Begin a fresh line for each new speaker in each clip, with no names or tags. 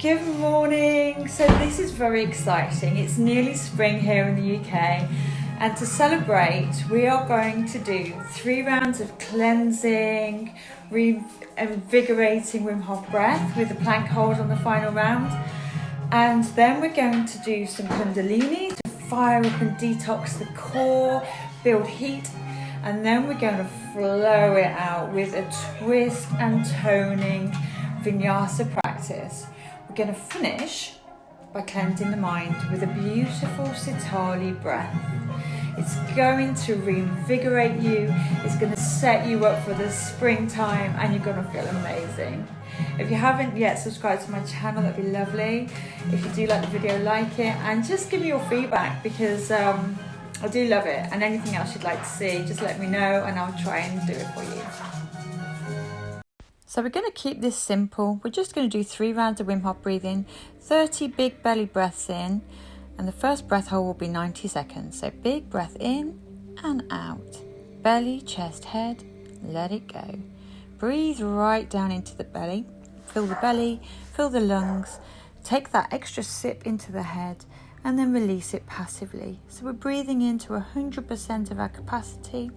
Good morning. So this is very exciting. It's nearly spring here in the UK, and to celebrate we are going to do 3 rounds of cleansing, reinvigorating Wim Hof breath with a plank hold on the final round, and then we're going to do some kundalini to fire up and detox the core, build heat, and then we're going to flow it out with a twist and toning vinyasa practice. We're going to finish by cleansing the mind with a beautiful Sitali breath. It's going to reinvigorate you, it's going to set you up for the springtime, and you're going to feel amazing. If you haven't yet subscribed to my channel, that'd be lovely. If you do like the video, like it, and just give me your feedback, because I do love it. And anything else you'd like to see, just let me know and I'll try and do it for you. So we're going to keep this simple. We're just going to do 3 rounds of Wim Hof breathing, 30 big belly breaths in, and the first breath hold will be 90 seconds. So big breath in and out. Belly, chest, head, let it go. Breathe right down into the belly. Fill the belly, fill the lungs. Take that extra sip into the head and then release it passively. So we're breathing into 100% of our capacity,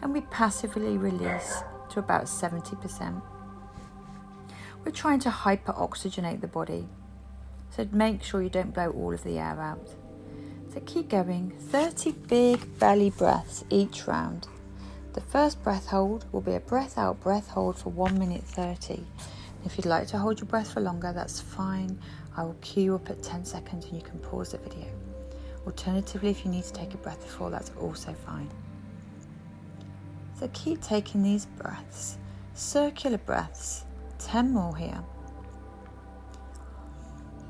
and we passively release to about 70%. We're trying to hyper-oxygenate the body, so make sure you don't blow all of the air out. So keep going, 30 big belly breaths each round. The first breath hold will be a breath out, breath hold for 1 minute 30. If you'd like to hold your breath for longer, that's fine. I will cue you up at 10 seconds and you can pause the video. Alternatively, if you need to take a breath before, that's also fine. So keep taking these breaths, circular breaths, 10 more here.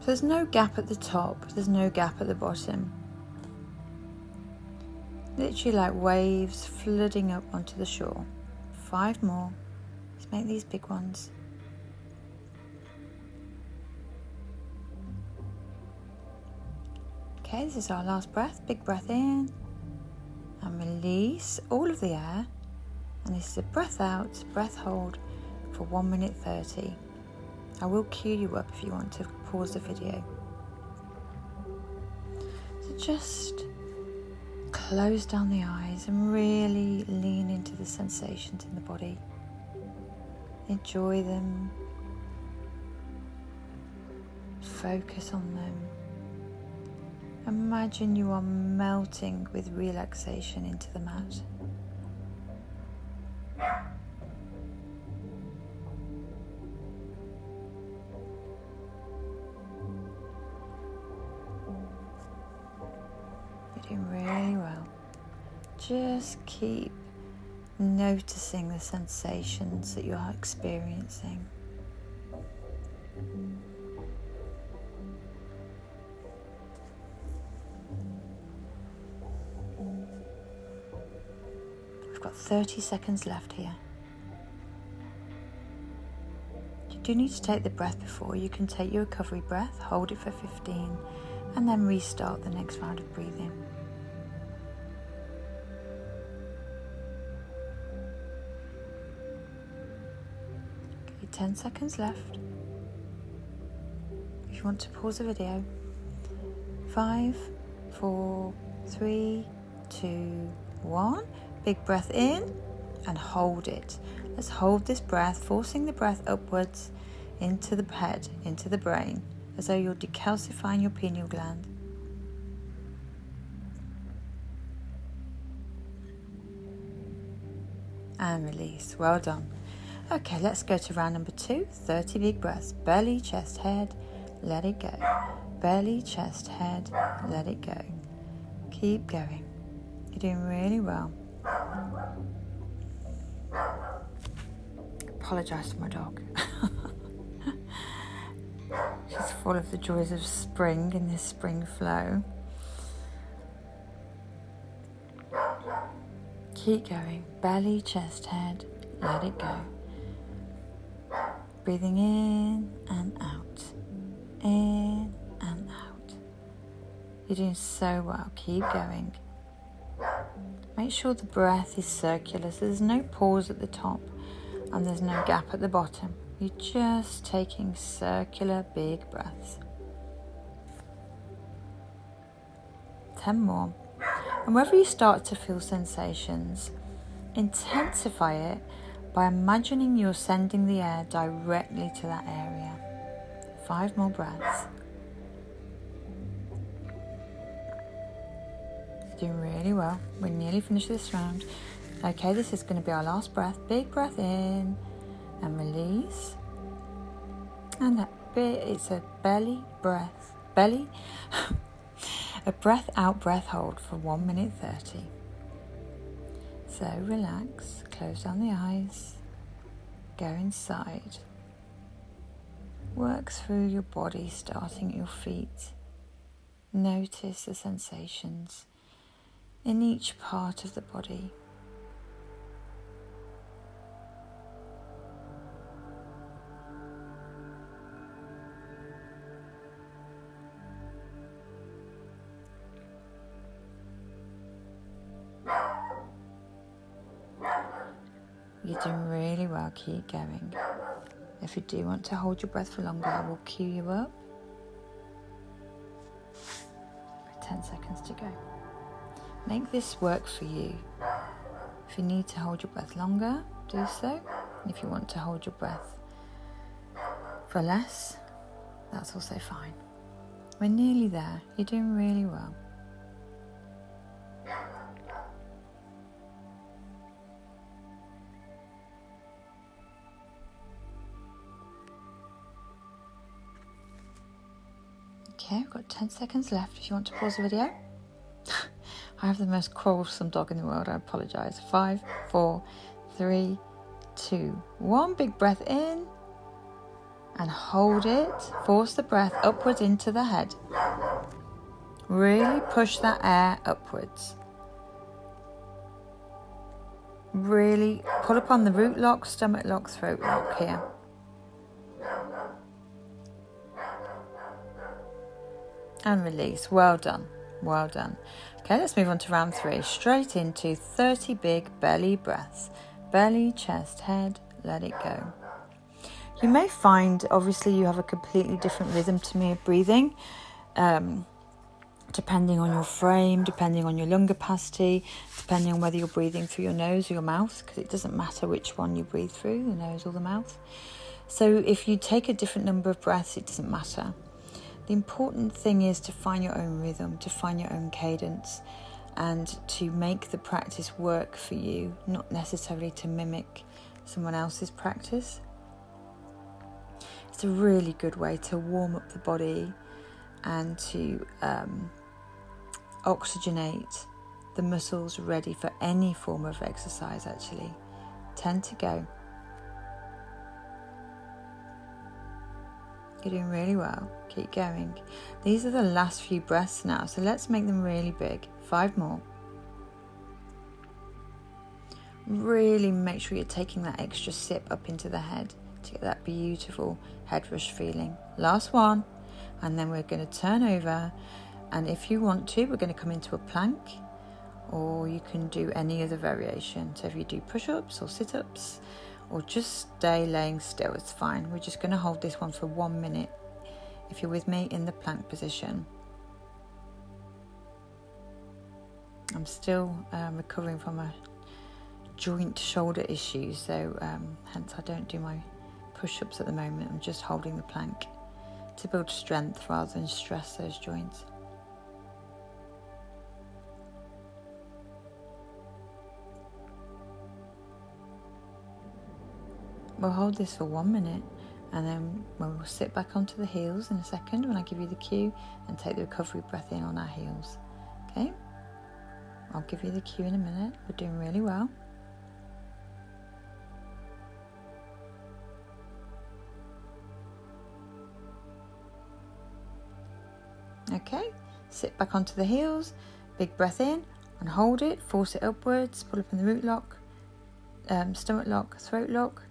So there's no gap at the top, there's no gap at the bottom. Literally like waves flooding up onto the shore. 5 more. Let's make these big ones. Okay, this is our last breath. Big breath in and release all of the air. And this is a breath out, breath hold for 1 minute 30. I will cue you up if you want to pause the video. So just close down the eyes and really lean into the sensations in the body. Enjoy them. Focus on them. Imagine you are melting with relaxation into the mat. You're doing really well. Just keep noticing the sensations that you are experiencing. We've got 30 seconds left here. You do need to take the breath before. You can take your recovery breath, hold it for 15, and then restart the next round of breathing. Okay, 10 seconds left. If you want to pause the video. 5, 4, 3, 2, 1. Big breath in and hold it. Let's hold this breath, forcing the breath upwards into the head, into the brain, as though you're decalcifying your pineal gland. And release. Well done. Okay, let's go to round number 2. 30 big breaths. Belly, chest, head, let it go. Belly, chest, head, let it go. Keep going. You're doing really well. Apologise to my dog. She's full of the joys of spring in this spring flow. Keep going. Belly, chest, head, let it go. Breathing in and out. In and out. You're doing so well. Keep going. Make sure the breath is circular, so there's no pause at the top and there's no gap at the bottom. You're just taking circular big breaths. 10 more. And wherever you start to feel sensations, intensify it by imagining you're sending the air directly to that area. 5 more breaths. Doing really well. We're nearly finished this round. Okay, this is going to be our last breath. Big breath in and release. And that bit, it's a belly breath. Belly. A breath out, breath hold for 1 minute 30. So relax, close down the eyes, go inside. Work through your body, starting at your feet. Notice the sensations in each part of the body. You're doing really well, keep going. If you do want to hold your breath for longer, I will cue you up. 10 seconds to go. Make this work for you. If you need to hold your breath longer, do so. If you want to hold your breath for less, that's also fine. We're nearly there. You're doing really well. Okay, I've got 10 seconds left if you want to pause the video. I have the most quarrelsome dog in the world, I apologise. 5, 4, 3, 2, 1. Big breath in and hold it. Force the breath upwards into the head. Really push that air upwards. Really pull upon the root lock, stomach lock, throat lock here. And release. Well done. Well done. Okay, let's move on to round 3. Straight into 30 big belly breaths. Belly, chest, head, let it go. You may find, obviously, you have a completely different rhythm to me of breathing, depending on your frame, depending on your lung capacity, depending on whether you're breathing through your nose or your mouth, because it doesn't matter which one you breathe through, the nose or the mouth. So if you take a different number of breaths, it doesn't matter. The important thing is to find your own rhythm, to find your own cadence, and to make the practice work for you, not necessarily to mimic someone else's practice. It's a really good way to warm up the body and to oxygenate the muscles ready for any form of exercise, actually. 10 to go. You're doing really well. Keep going. These are the last few breaths now, so let's make them really big. 5 more. Really make sure you're taking that extra sip up into the head to get that beautiful head rush feeling. Last one, and then we're going to turn over, and if you want to, we're going to come into a plank, or you can do any other variation. So if you do push-ups or sit-ups, or just stay laying still, it's fine. We're just going to hold this one for 1 minute, if you're with me in the plank position. I'm still recovering from a joint shoulder issue, so hence I don't do my push-ups at the moment. I'm just holding the plank to build strength rather than stress those joints. We'll hold this for 1 minute, and then we'll sit back onto the heels in a second when I give you the cue, and take the recovery breath in on our heels. Okay? I'll give you the cue in a minute. We're doing really well. Okay, sit back onto the heels, big breath in and hold it, force it upwards, pull up in the root lock, stomach lock, throat lock.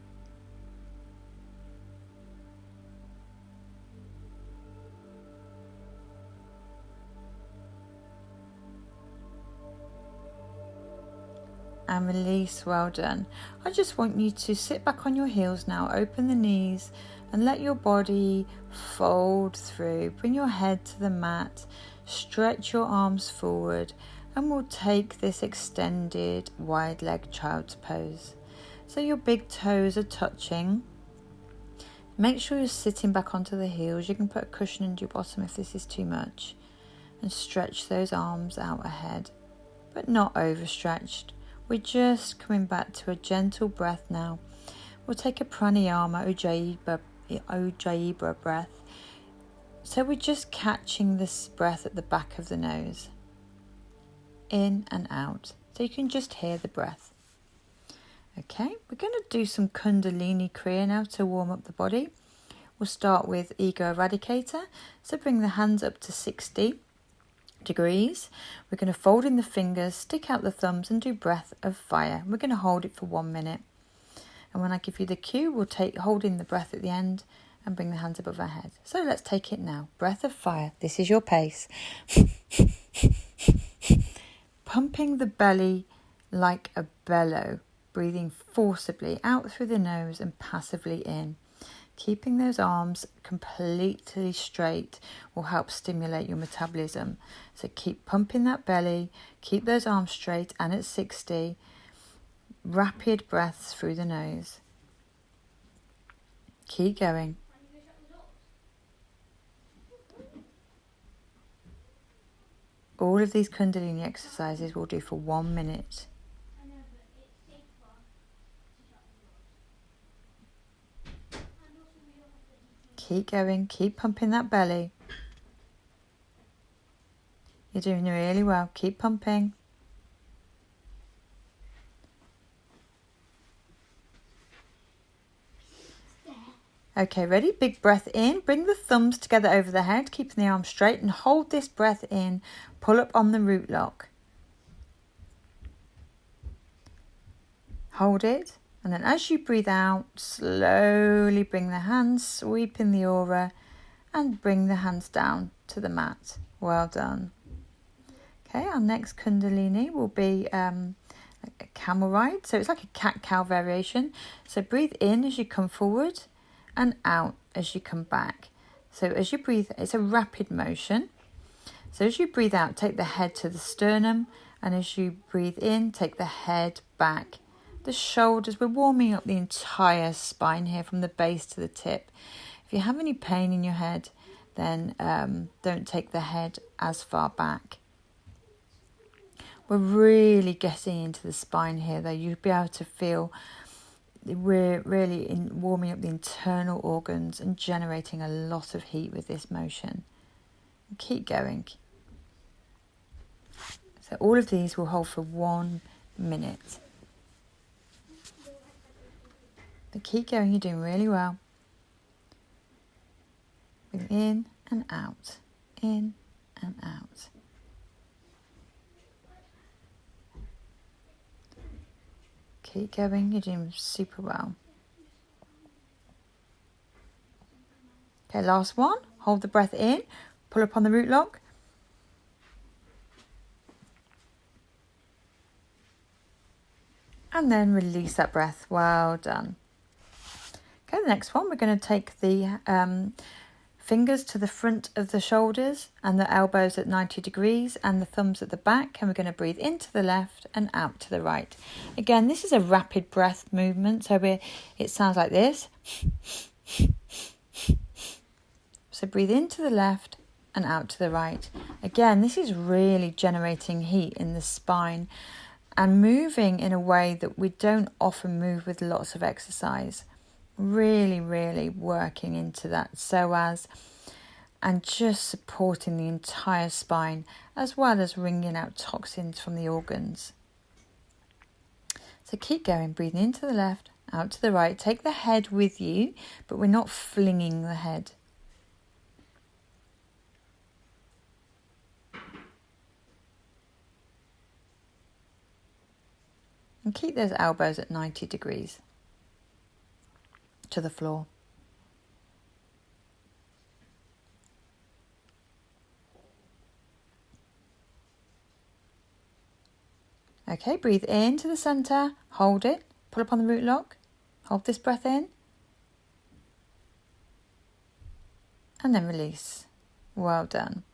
and release. Well done. I just want you to sit back on your heels now, open the knees and let your body fold through. Bring your head to the mat, stretch your arms forward, and we'll take this extended wide leg child's pose. So your big toes are touching. Make sure you're sitting back onto the heels. You can put a cushion into your bottom if this is too much, and stretch those arms out ahead, but not overstretched. We're just coming back to a gentle breath now. We'll take a pranayama, Ujjayi breath. So we're just catching this breath at the back of the nose, in and out, so you can just hear the breath. Okay, we're going to do some kundalini kriya now to warm up the body. We'll start with ego eradicator. So bring the hands up to 60 degrees. We're going to fold in the fingers, stick out the thumbs and do breath of fire. We're going to hold it for 1 minute. And when I give you the cue, we'll hold in the breath at the end and bring the hands above our head. So let's take it now. Breath of fire. This is your pace. Pumping the belly like a bellow. Breathing forcibly out through the nose and passively in. Keeping those arms completely straight will help stimulate your metabolism. So keep pumping that belly, keep those arms straight and at 60. Rapid breaths through the nose. Keep going. All of these kundalini exercises we'll do for 1 minute. Keep going, keep pumping that belly. You're doing really well, keep pumping. Okay, ready? Big breath in. Bring the thumbs together over the head, keeping the arms straight, and hold this breath in. Pull up on the root lock. Hold it. And then as you breathe out, slowly bring the hands, sweeping the aura, and bring the hands down to the mat. Well done. Okay, our next kundalini will be a camel ride. So it's like a cat-cow variation. So breathe in as you come forward and out as you come back. So as you breathe, it's a rapid motion. So as you breathe out, take the head to the sternum, and as you breathe in, take the head back. The shoulders, we're warming up the entire spine here from the base to the tip. If you have any pain in your head, then don't take the head as far back. We're really getting into the spine here though. You'll be able to feel we're really warming up the internal organs and generating a lot of heat with this motion. Keep going. So all of these will hold for 1 minute. But keep going, you're doing really well. Breathe in and out, in and out. Keep going, you're doing super well. Okay, last one. Hold the breath in, pull up on the root lock. And then release that breath. Well done. Okay, the next one, we're going to take the fingers to the front of the shoulders and the elbows at 90 degrees and the thumbs at the back, and we're going to breathe into the left and out to the right. Again, this is a rapid breath movement, so it sounds like this. So breathe into the left and out to the right. Again, this is really generating heat in the spine and moving in a way that we don't often move with lots of exercise. Really, really working into that psoas and just supporting the entire spine, as well as wringing out toxins from the organs. So keep going, breathing into the left, out to the right. Take the head with you, but we're not flinging the head. And keep those elbows at 90 degrees to the floor. Okay, breathe in to the centre, hold it, pull up on the root lock, hold this breath in, and then release. Well done.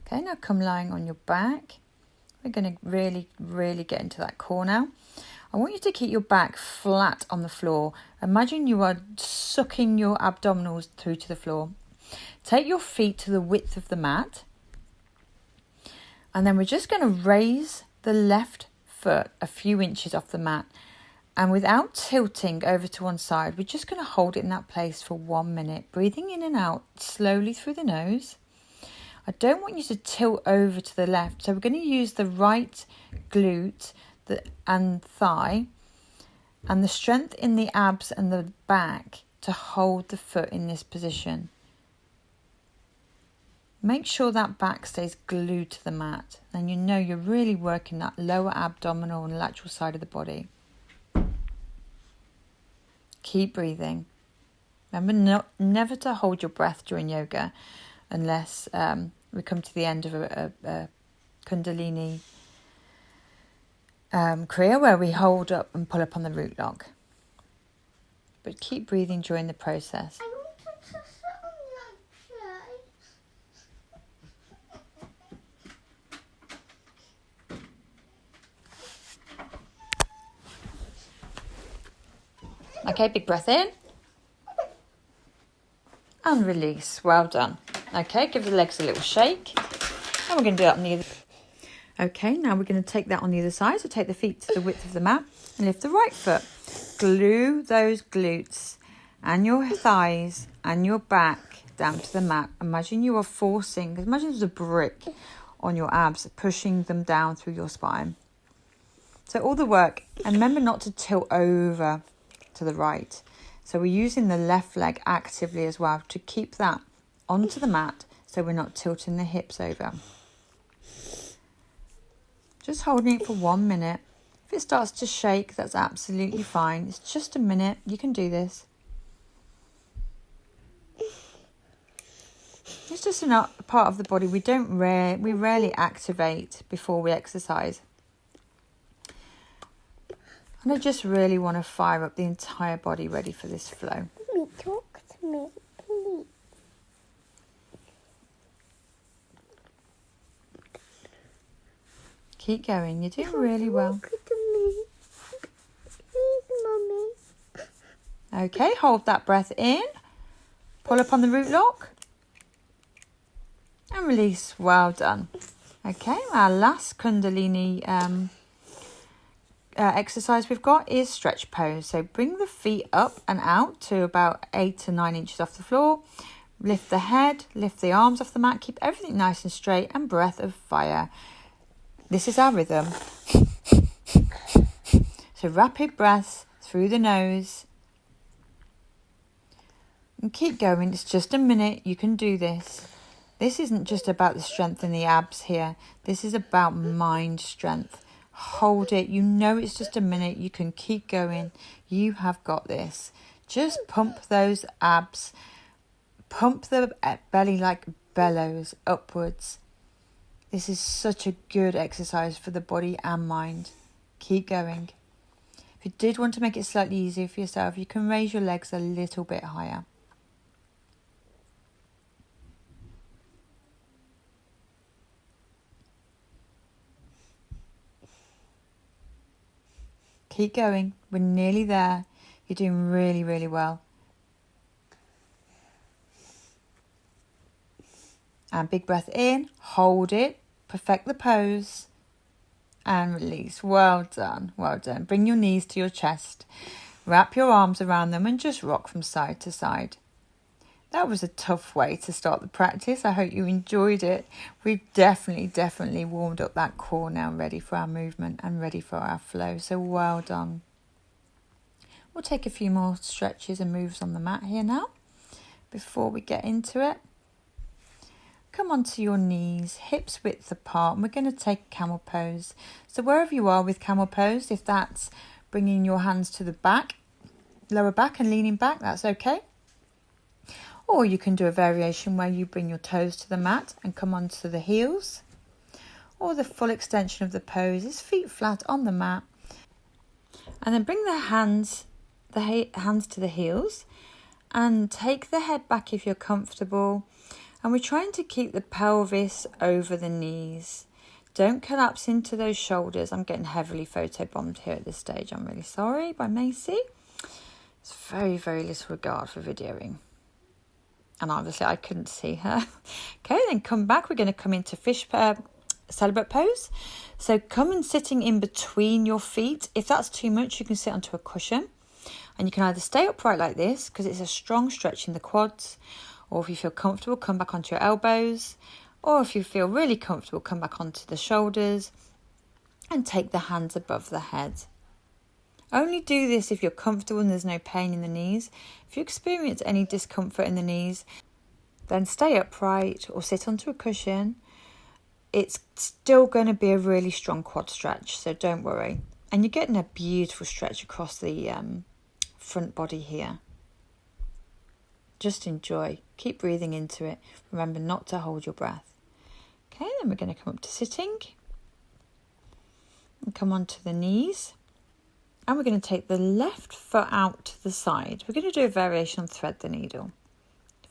Okay, now come lying on your back. We're going to really get into that core now. I want you to keep your back flat on the floor. Imagine you are sucking your abdominals through to the floor. Take your feet to the width of the mat. And then we're just going to raise the left foot a few inches off the mat. And without tilting over to one side, we're just going to hold it in that place for 1 minute. Breathing in and out slowly through the nose. I don't want you to tilt over to the left. So we're going to use the right glute and thigh and the strength in the abs and the back to hold the foot in this position. Make sure that back stays glued to the mat. And you know you're really working that lower abdominal and lateral side of the body. Keep breathing. Remember never to hold your breath during yoga unless we come to the end of a kundalini kriya where we hold up and pull up on the root lock. But keep breathing during the process. Okay, big breath in. And release. Well done. Okay, give the legs a little shake. And we're going to do that on the other. Okay, now we're going to take that on the other side. So take the feet to the width of the mat and lift the right foot. Glue those glutes and your thighs and your back down to the mat. Imagine you are imagine there's a brick on your abs, pushing them down through your spine. So all the work, and remember not to tilt over to the right. So we're using the left leg actively as well to keep that onto the mat so we're not tilting the hips over. Just holding it for 1 minute. If it starts to shake, that's absolutely fine. It's just a minute. You can do this. It's just a part of the body we rarely activate before we exercise. And I just really want to fire up the entire body ready for this flow.
Talk to me, please.
Keep going. You're doing really well.
Talk to me. Please, Mummy.
Okay, hold that breath in. Pull up on the root lock. And release. Well done. Okay, our last kundalini exercise we've got is stretch pose. So bring the feet up and out to about 8 to 9 inches off the floor. Lift the head, lift the arms off the mat. Keep everything nice and straight and breath of fire. This is our rhythm. So rapid breaths through the nose. And keep going. It's just a minute. You can do this. This isn't just about the strength in the abs here. This is about mind strength. Hold it. You know it's just a minute. You can keep going. You have got this. Just pump those abs. Pump the belly like bellows upwards. This is such a good exercise for the body and mind. Keep going. If you did want to make it slightly easier for yourself, you can raise your legs a little bit higher. Keep going. We're nearly there. You're doing really, really well. And big breath in. Hold it. Perfect the pose. And release. Well done. Well done. Bring your knees to your chest. Wrap your arms around them and just rock from side to side. That was a tough way to start the practice. I hope you enjoyed it. We've definitely warmed up that core now, ready for our movement and ready for our flow. So well done. We'll take a few more stretches and moves on the mat here now before we get into it. Come onto your knees, hips width apart, and we're going to take camel pose. So wherever you are with camel pose, if that's bringing your hands to the back, lower back and leaning back, that's okay. Or you can do a variation where you bring your toes to the mat and come onto the heels. or the full extension of the pose is feet flat on the mat. And then bring the hands to the heels and take the head back if you're comfortable. And we're trying to keep the pelvis over the knees. Don't collapse into those shoulders. I'm getting heavily photobombed here at this stage. I'm really sorry, by Macy. It's very, very little regard for videoing. And obviously I couldn't see her. Okay, then come back. We're going to come into celibate pose. So come and sitting in between your feet. If that's too much, you can sit onto a cushion. And you can either stay upright like this, because it's a strong stretch in the quads. Or if you feel comfortable, come back onto your elbows. Or if you feel really comfortable, come back onto the shoulders and take the hands above the head. Only do this if you're comfortable and there's no pain in the knees. If you experience any discomfort in the knees, then stay upright or sit onto a cushion. It's still going to be a really strong quad stretch, so don't worry. And you're getting a beautiful stretch across the front body here. Just enjoy. Keep breathing into it. Remember not to hold your breath. Okay, then we're going to come up to sitting. And come onto the knees. And we're going to take the left foot out to the side. We're going to do a variation on thread the needle.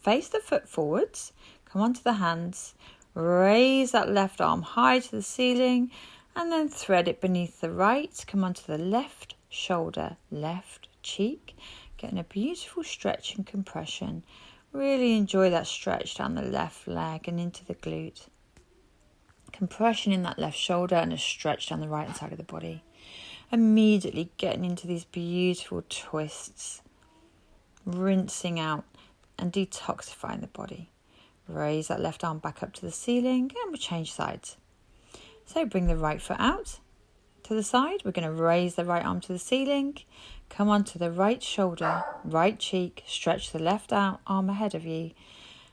Face the foot forwards. Come onto the hands. Raise that left arm high to the ceiling. And then thread it beneath the right. Come onto the left shoulder, left cheek. Getting a beautiful stretch and compression. Really enjoy that stretch down the left leg and into the glute. Compression in that left shoulder and a stretch down the right hand side of the body. Immediately getting into these beautiful twists. Rinsing out and detoxifying the body. Raise that left arm back up to the ceiling and we'll change sides. So bring the right foot out to the side. We're going to raise the right arm to the ceiling. Come onto the right shoulder, right cheek. Stretch the left arm ahead of you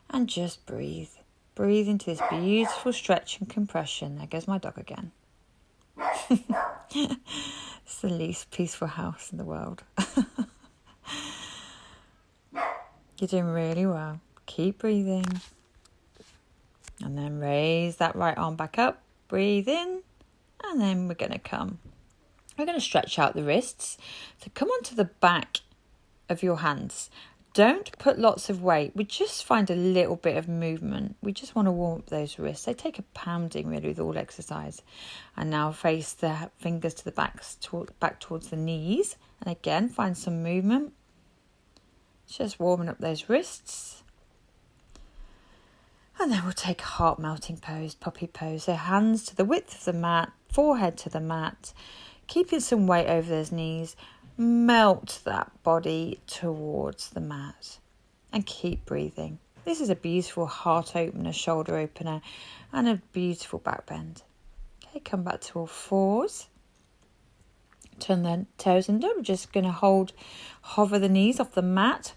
and just breathe. Breathe into this beautiful stretch and compression. There goes my dog again. It's the least peaceful house in the world. You're doing really well. Keep breathing. And then raise that right arm back up. Breathe in. And then we're going to stretch out the wrists. So come onto the back of your hands. Don't put lots of weight. We just find a little bit of movement. We just want to warm up those wrists. They take a pounding really with all exercise. And now face the fingers to the back towards the knees. And again, find some movement. Just warming up those wrists. And then we'll take a heart melting pose, puppy pose. So hands to the width of the mat, forehead to the mat. Keeping some weight over those knees. Melt that body towards the mat and keep breathing. This is a beautiful heart opener, shoulder opener and a beautiful back bend. Okay, come back to all fours. Turn the toes under. We're just going to hover the knees off the mat,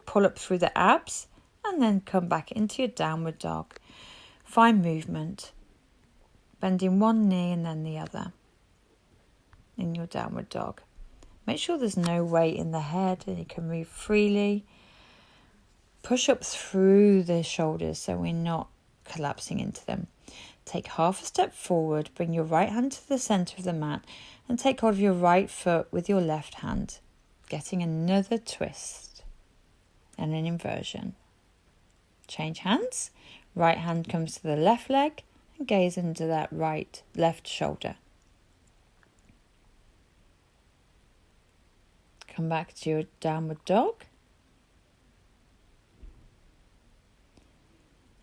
pull up through the abs and then come back into your downward dog. Find movement, bending one knee and then the other in your downward dog. Make sure there's no weight in the head and you can move freely. Push up through the shoulders so we're not collapsing into them. Take half a step forward, bring your right hand to the centre of the mat and take hold of your right foot with your left hand. Getting another twist and an inversion. Change hands. Right hand comes to the left leg and gaze into that left shoulder. Come back to your downward dog.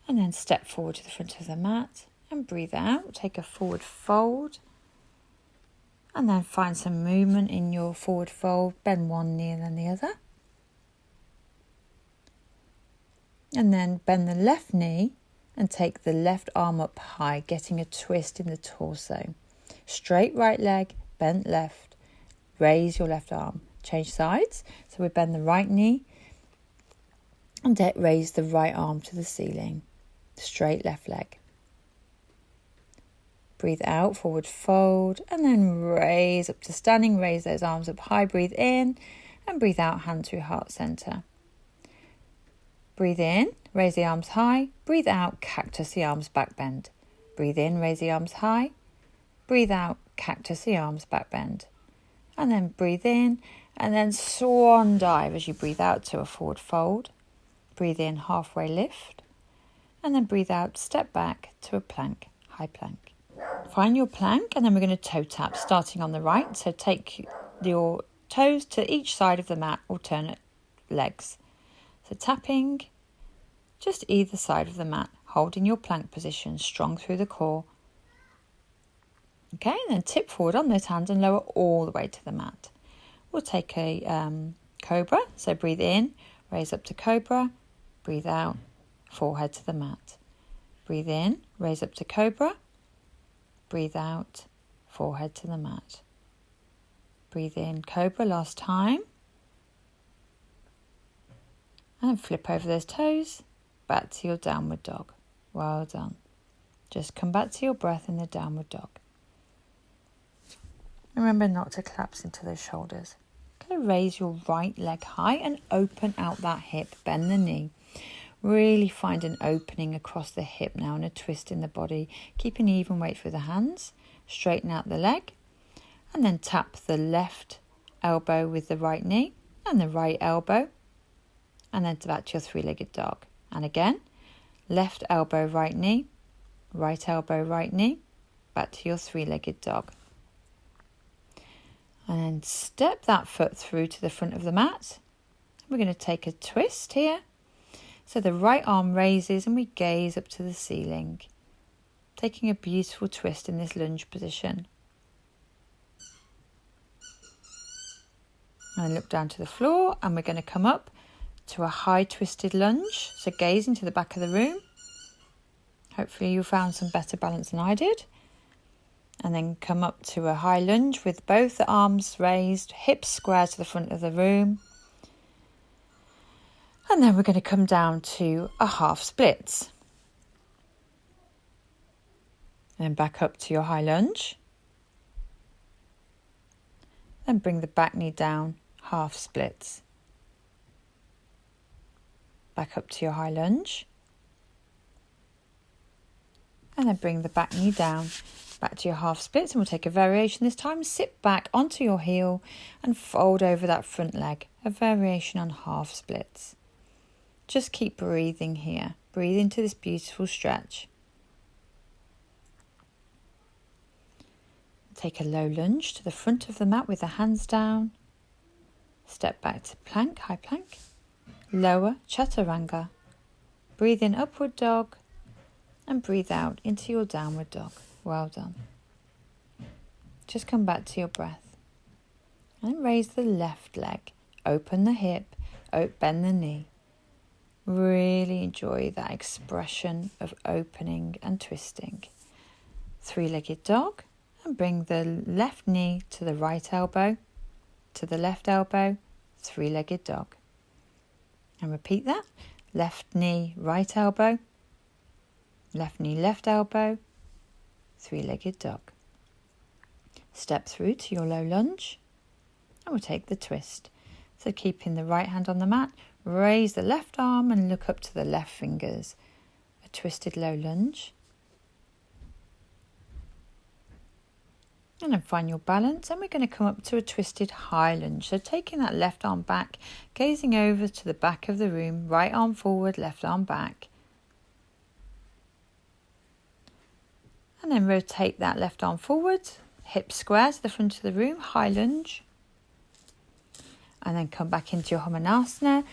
And then step forward to the front of the mat and breathe out. Take a forward fold. And then find some movement in your forward fold. Bend one knee and then the other. And then bend the left knee and take the left arm up high, getting a twist in the torso. Straight right leg, bent left. Raise your left arm. Change sides. So we bend the right knee and raise the right arm to the ceiling. Straight left leg. Breathe out, forward fold, and then raise up to standing. Raise those arms up high. Breathe in and breathe out, hand through heart center. Breathe in, raise the arms high. Breathe out, cactus, the arms back bend. Breathe in, raise the arms high. Breathe out, cactus the arms, back bend. And then breathe in, and then swan dive as you breathe out to a forward fold. Breathe in, halfway lift. And then breathe out, step back to a plank, high plank. Find your plank, and then we're going to toe tap, starting on the right. So take your toes to each side of the mat, alternate legs. So tapping just either side of the mat, holding your plank position, strong through the core. Okay, and then tip forward on those hands and lower all the way to the mat. We'll take a cobra. So breathe in, raise up to cobra. Breathe out, forehead to the mat. Breathe in, raise up to cobra. Breathe out, forehead to the mat. Breathe in, cobra, last time. And then flip over those toes, back to your downward dog. Well done. Just come back to your breath in the downward dog. Remember not to collapse into those shoulders. Okay, raise your right leg high and open out that hip. Bend the knee. Really find an opening across the hip now and a twist in the body. Keep an even weight through the hands. Straighten out the leg. And then tap the left elbow with the right knee and the right elbow. And then back to your three-legged dog. And again, left elbow, right knee. Right elbow, right knee. Back to your three-legged dog. And then step that foot through to the front of the mat. We're going to take a twist here. So the right arm raises and we gaze up to the ceiling. Taking a beautiful twist in this lunge position. And look down to the floor, and we're going to come up to a high twisted lunge. So gaze into the back of the room. Hopefully you found some better balance than I did. And then come up to a high lunge with both the arms raised, hips square to the front of the room. And then we're going to come down to a half splits. And back up to your high lunge. Then bring the back knee down, half splits. Back up to your high lunge. And then bring the back knee down, back to your half splits, and we'll take a variation this time. Sit back onto your heel and fold over that front leg. A variation on half splits. Just keep breathing here. Breathe into this beautiful stretch. Take a low lunge to the front of the mat with the hands down. Step back to plank, high plank. Lower, chaturanga. Breathe in, upward dog. And breathe out into your downward dog. Well done. Just come back to your breath. And raise the left leg. Open the hip. Bend the knee. Really enjoy that expression of opening and twisting. Three-legged dog. And bring the left knee to the right elbow. To the left elbow. Three-legged dog. And repeat that. Left knee, right elbow. Left knee, left elbow. Three-legged dog. Step through to your low lunge. And we'll take the twist. So keeping the right hand on the mat. Raise the left arm and look up to the left fingers. A twisted low lunge. And then find your balance, and we're going to come up to a twisted high lunge. So taking that left arm back, gazing over to the back of the room, right arm forward, left arm back. And then rotate that left arm forward, hip square to the front of the room, high lunge. And then come back into your Hamanasana,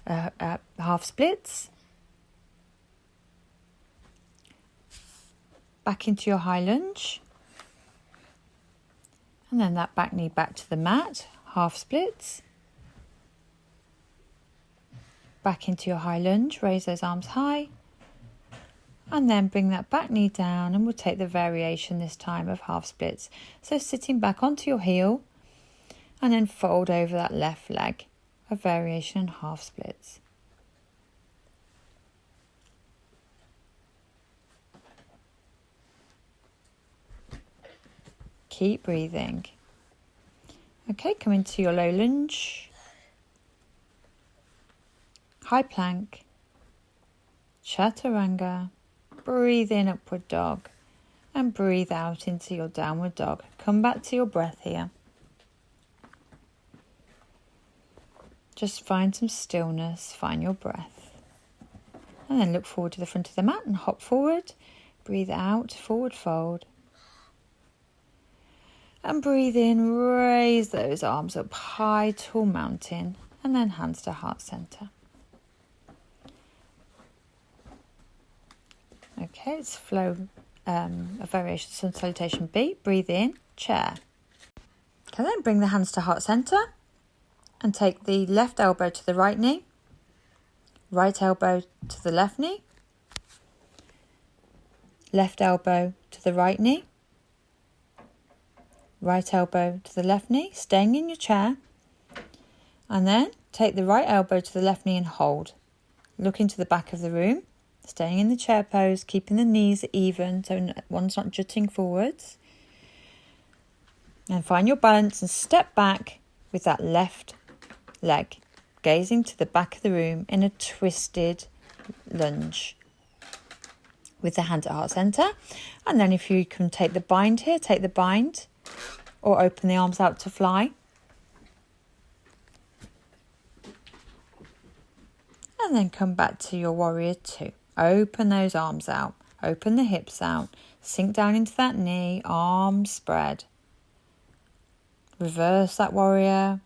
half splits. Back into your high lunge. And then that back knee back to the mat, half splits. Back into your high lunge, raise those arms high. And then bring that back knee down, and we'll take the variation this time of half splits. So sitting back onto your heel, and then fold over that left leg, a variation on half splits. Keep breathing. Okay, come into your low lunge. High plank. Chaturanga. Breathe in, upward dog. And breathe out into your downward dog. Come back to your breath here. Just find some stillness, find your breath. And then look forward to the front of the mat and hop forward. Breathe out, forward fold. And breathe in, raise those arms up high, tall mountain. And then hands to heart center. Okay, let's flow a variation of sun salutation B. Breathe in, chair. Okay, then bring the hands to heart center. And take the left elbow to the right knee, right elbow to the left knee, left elbow to the right knee, right elbow to the left knee, staying in your chair, and then take the right elbow to the left knee and hold. Look into the back of the room, staying in the chair pose, keeping the knees even so one's not jutting forwards. And find your balance and step back with that left leg, gazing to the back of the room in a twisted lunge with the hand at heart center. And then if you can take the bind here, take the bind or open the arms out to fly. And then come back to your warrior two. Open those arms out, open the hips out, sink down into that knee, arms spread. Reverse that warrior.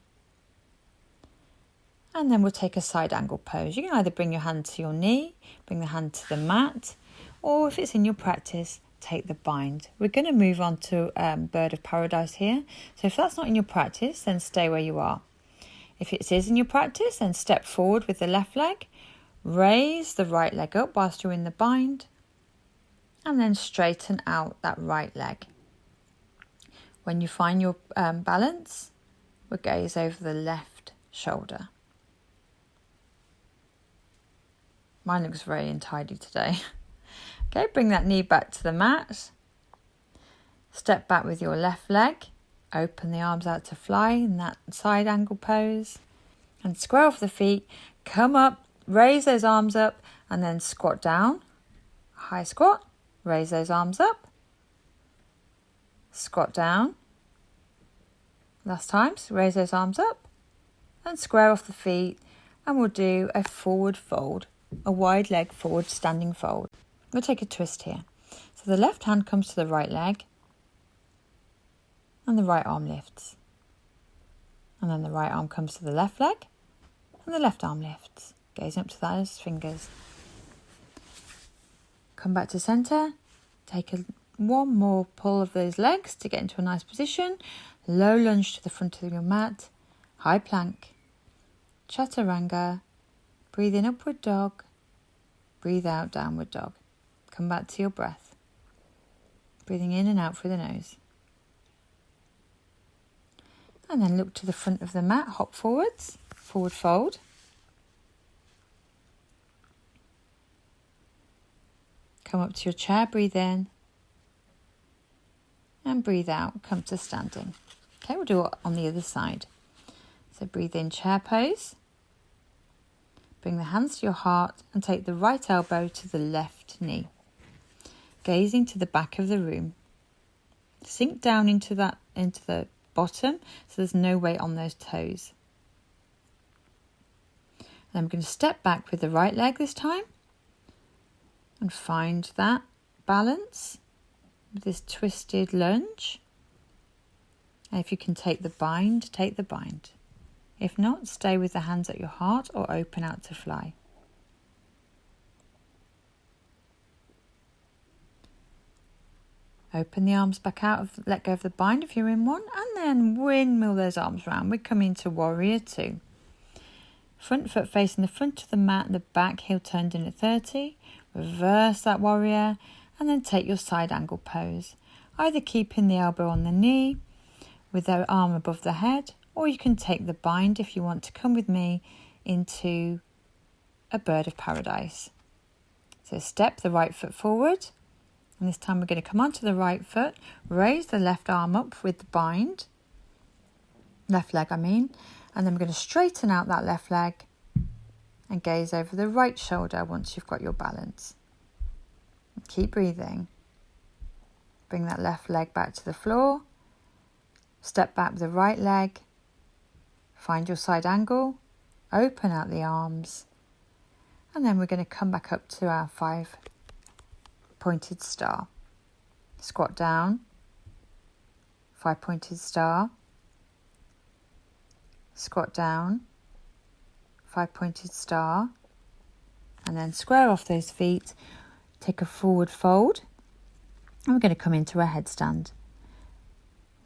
And then we'll take a side angle pose. You can either bring your hand to your knee, bring the hand to the mat, or if it's in your practice, take the bind. We're going to move on to bird of paradise here. So if that's not in your practice, then stay where you are. If it is in your practice, then step forward with the left leg, raise the right leg up whilst you're in the bind, and then straighten out that right leg. When you find your balance, we'll gaze over the left shoulder. Mine looks very untidy today. Okay, bring that knee back to the mat. Step back with your left leg. Open the arms out to fly in that side angle pose. And square off the feet. Come up, raise those arms up, and then squat down. High squat. Raise those arms up. Squat down. Last time, so raise those arms up. And square off the feet. And we'll do a forward fold. A wide leg forward standing fold. We'll take a twist here. So the left hand comes to the right leg and the right arm lifts. And then the right arm comes to the left leg and the left arm lifts. Gazing up to those fingers. Come back to centre. Take one more pull of those legs to get into a nice position. Low lunge to the front of your mat. High plank. Chaturanga. Breathe in, upward dog. Breathe out, downward dog. Come back to your breath. Breathing in and out through the nose. And then look to the front of the mat, hop forwards, forward fold. Come up to your chair, breathe in. And breathe out, come to standing. Okay, we'll do it on the other side. So breathe in, chair pose. Bring the hands to your heart and take the right elbow to the left knee. Gazing to the back of the room. Sink down into the bottom so there's no weight on those toes. And I'm going to step back with the right leg this time and find that balance with this twisted lunge. And if you can take the bind, take the bind. If not, stay with the hands at your heart or open out to fly. Open the arms back out, let go of the bind if you're in one, and then windmill those arms round. We're coming to warrior two. Front foot facing the front of the mat, the back heel turned in at 30. Reverse that warrior, and then take your side angle pose. Either keeping the elbow on the knee with the arm above the head, or you can take the bind if you want to come with me into a bird of paradise. So step the right foot forward. And this time we're going to come onto the right foot. Raise the left arm up with the bind. Left leg, I mean. And then we're going to straighten out that left leg. And gaze over the right shoulder once you've got your balance. Keep breathing. Bring that left leg back to the floor. Step back with the right leg. Find your side angle. Open out the arms. And then we're going to come back up to our 5-pointed star. Squat down. 5-pointed star. Squat down. 5-pointed star. And then square off those feet. Take a forward fold. And we're going to come into a headstand.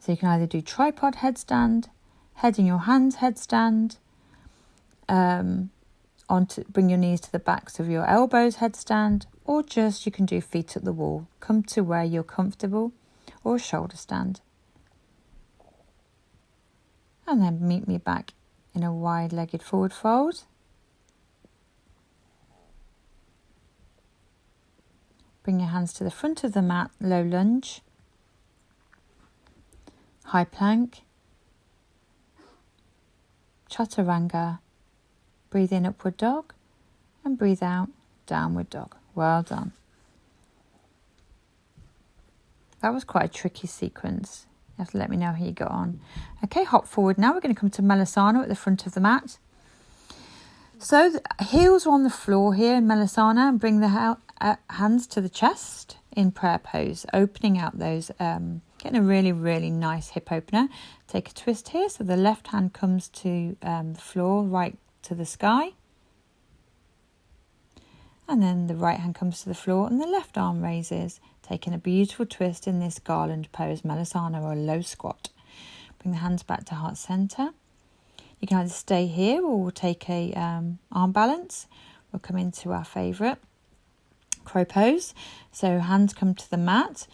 So you can either do tripod headstand, head in your hands headstand, bring your knees to the backs of your elbows headstand, or just you can do feet at the wall. Come to where you're comfortable, or shoulder stand. And then meet me back in a wide-legged forward fold. Bring your hands to the front of the mat, low lunge. High plank, chaturanga, breathe in upward dog and breathe out downward dog. Well done. That was quite a tricky sequence. You have to let me know how you got on. Okay, hop forward now. We're going to come to Malasana at the front of the mat. So the heels are on the floor here in Malasana, and bring the hands to the chest in prayer pose, opening out those, getting a really, really nice hip opener. Take a twist here, so the left hand comes to the floor, right to the sky. And then the right hand comes to the floor and the left arm raises, taking a beautiful twist in this garland pose, Malasana, or a low squat. Bring the hands back to heart center. You can either stay here or we'll take a arm balance. We'll come into our favourite crow pose. So hands come to the mat,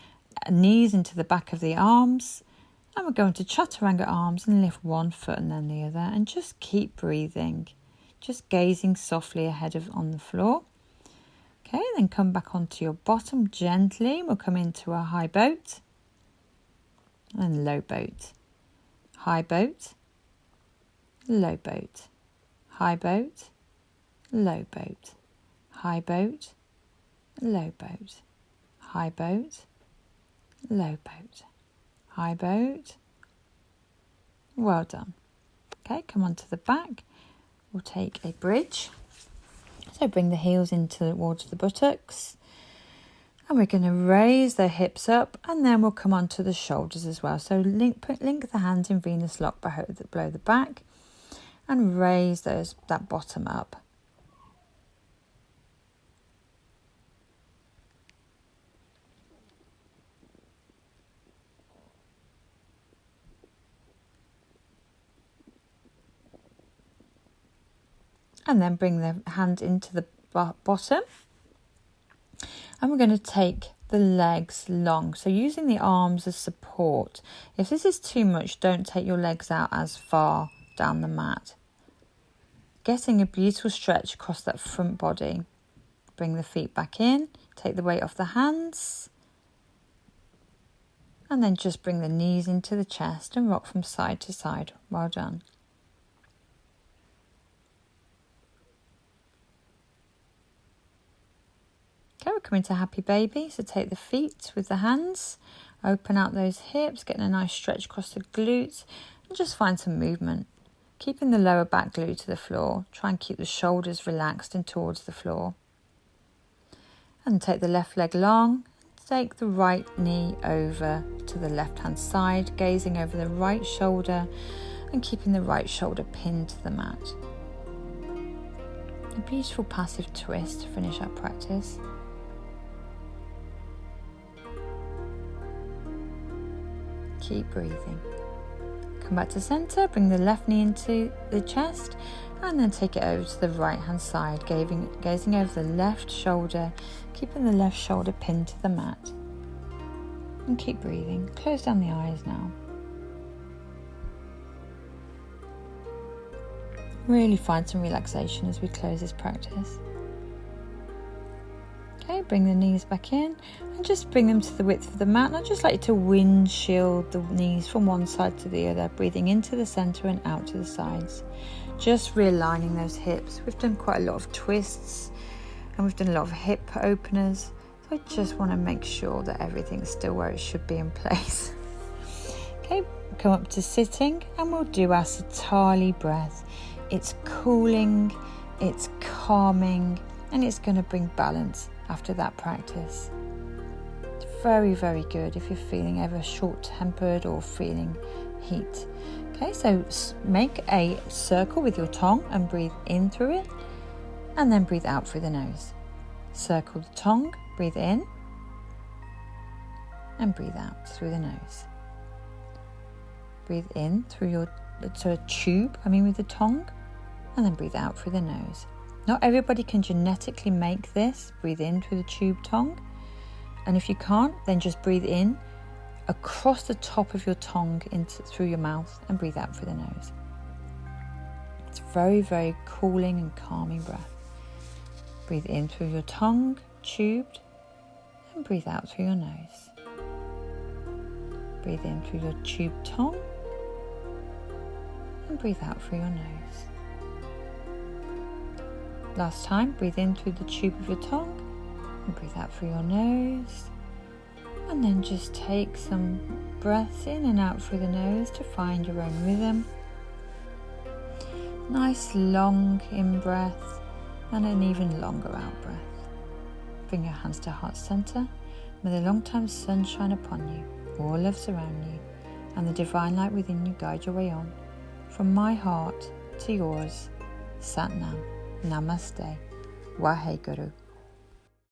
knees into the back of the arms, and we're going to chaturanga arms and lift one foot and then the other, and just keep breathing, just gazing softly ahead on the floor. Okay, then come back onto your bottom gently. We'll come into a high boat and low boat, high boat, low boat, high boat, low boat, high boat, low boat, high boat, low boat, high boat. Well done. Okay, come onto the back. We'll take a bridge. So bring the heels in towards the buttocks. And we're going to raise the hips up, and then we'll come onto the shoulders as well. So link the hands in Venus lock below the back and raise that bottom up. And then bring the hand into the bottom. And we're going to take the legs long. So using the arms as support. If this is too much, don't take your legs out as far down the mat. Getting a beautiful stretch across that front body. Bring the feet back in. Take the weight off the hands. And then just bring the knees into the chest and rock from side to side. Well done. Okay, we're coming to happy baby. So take the feet with the hands, open out those hips, getting a nice stretch across the glutes, and just find some movement. Keeping the lower back glued to the floor. Try and keep the shoulders relaxed and towards the floor. And take the left leg long. Take the right knee over to the left hand side, gazing over the right shoulder and keeping the right shoulder pinned to the mat. A beautiful passive twist to finish our practice. Keep breathing. Come back to center, bring the left knee into the chest and then take it over to the right hand side, gazing over the left shoulder, keeping the left shoulder pinned to the mat. And keep breathing. Close down the eyes now. Really find some relaxation as we close this practice. Okay, bring the knees back in and just bring them to the width of the mat. And I'd just like you to windshield the knees from one side to the other, breathing into the center and out to the sides. Just realigning those hips. We've done quite a lot of twists and we've done a lot of hip openers. I just want to make sure that everything's still where it should be in place. Okay, come up to sitting and we'll do our Satali breath. It's cooling, it's calming, and it's going to bring balance after that practice. It's very, very good if you're feeling ever short-tempered or feeling heat. Okay, so make a circle with your tongue and breathe in through it, and then breathe out through the nose. Circle the tongue, breathe in, and breathe out through the nose. Breathe in through your tube, with the tongue, and then breathe out through the nose. Not everybody can genetically make this, breathe in through the tube tongue. And if you can't, then just breathe in across the top of your tongue through your mouth and breathe out through the nose. It's very, very cooling and calming breath. Breathe in through your tongue, tubed, and breathe out through your nose. Breathe in through your tube tongue and breathe out through your nose. Last time, breathe in through the tube of your tongue and breathe out through your nose. And then just take some breaths in and out through the nose to find your own rhythm. Nice long in breath and an even longer out breath. Bring your hands to heart center. May the long-time sun shine upon you, all love surround you, and the divine light within you guide your way on. From my heart to yours, Sat Nam, Namaste, Waheguru.